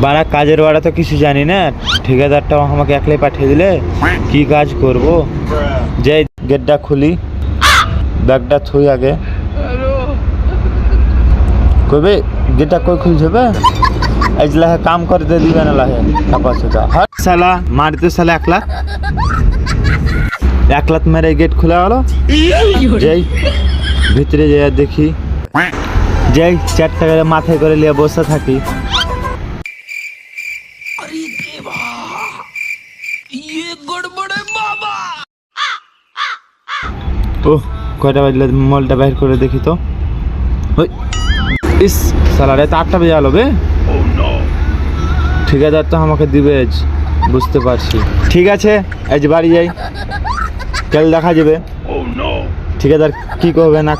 বাড়া কাজের বাড়া তো কিছু জানি না, ঠিকাদারটাও আমাকে একলাই পাঠিয়ে দিলে কি কাজ করব। যে গেটটা খুলি, ব্যাগটা থুই আগে। কবে গেটটা কই খুলছে বে? আজ লাহে কাম করতে দিবে না, লাহে টাকা সেটা হট সালা মারতে সালা 1 লাখ মেরে গেট খুলে গেল। যাই ভিতরে যাই দেখি, যাই 4 টাকা মাথায় করে নিয়ে বসে থাকি। ওহ কয়টা বাজলে, মলটা বাইর করে দেখি তো। ওই ইস সালারে তো 8টা বেজে গেল বে। ঠিকাদার তো আমাকে দিবে আজ, বুঝতে পারছি। ঠিক আছে আজ বাড়ি যাই, কাল দেখা যাবে ঠিকাদার কি করবে না।